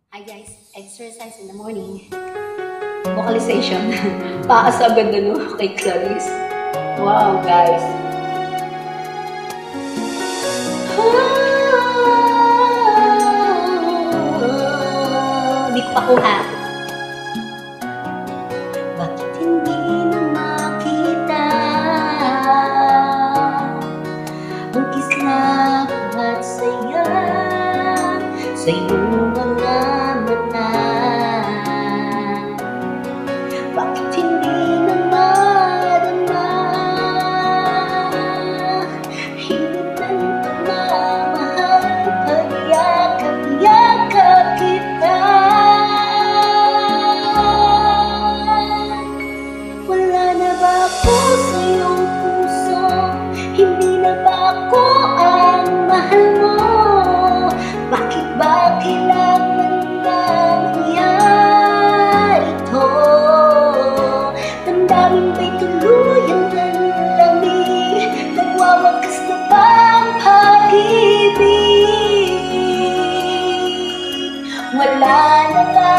Hi guys, exercise in the morning. Vocalization. Paas agad na no, kay Clarice. Wow guys. Di ko pa kuha. Bakit hindi na makita ang kislap at saya sa iyong mga mata? Bakit hindi na madama? Hindi na pagmamahal, pag-yakap-yakap kita. Wala na ba ako sa iyong puso? Hindi na ba ako ang mahal mo? Bakit ba kailangan na mangyari ito? Damdamin ba'y tuluyan ng lamig? Nagwawakas na ba ang pag-ibig? Wala na ba?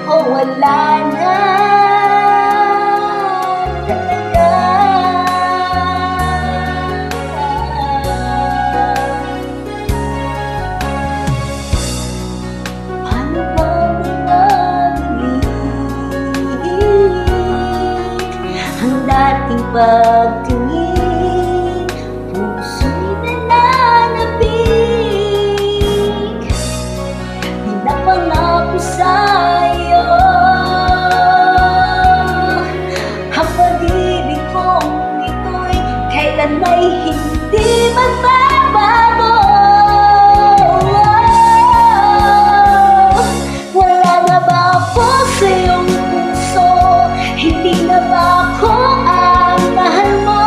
O wala na talaga? Paano ba mabalik ang dating pagtingin? Puso'y nananabik, pinapangako sa'yo ang pag-ibig kong ito'y kailan may hindi magbabago. Wala na ba ako sa iyong puso? Hindi na ba ako ang mahal mo?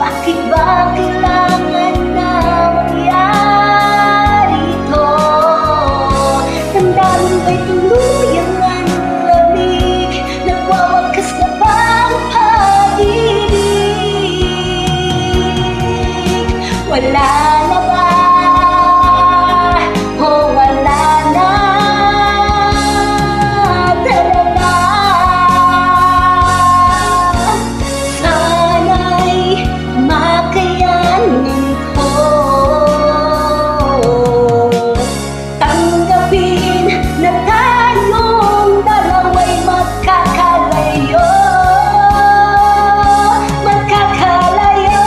Bakit ba kailangan na mangyari ito? Damdamin ba'y tuluyan ng lamig? Nagwawakas na ba ang pag-ibig? Wala na ba? O wala na talaga? Sana'y makayanin ko tanggapin na tayong dalawa'y magkakalayo. Magkakalayo.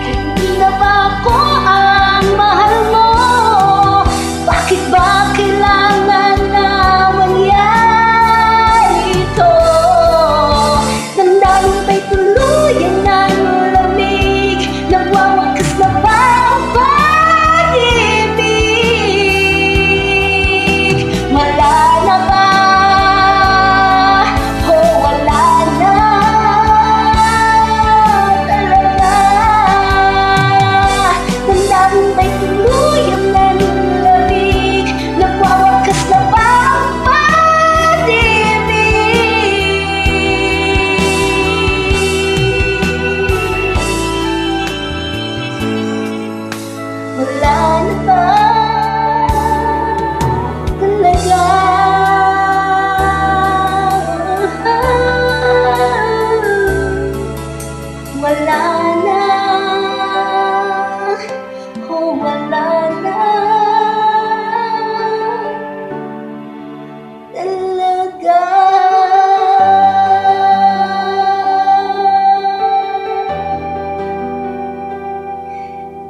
Hindi na ba ako ang mahal mo? Bakit ba kailangan na mangyari ito? Damdamin ba'y tuluyan ng lamig? Nagwawakas na ba ang pag-ibig? Wala na ba? O wala na talaga? Damdamin ba'y tuluyan ng lamig? Nagwawakas na ba ang pag-ibig? Wala na ba talaga? Wala na. O wala na talaga.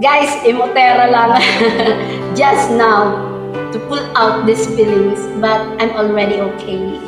Guys, Imotera lang just now to pull out these feelings, but I'm already okay.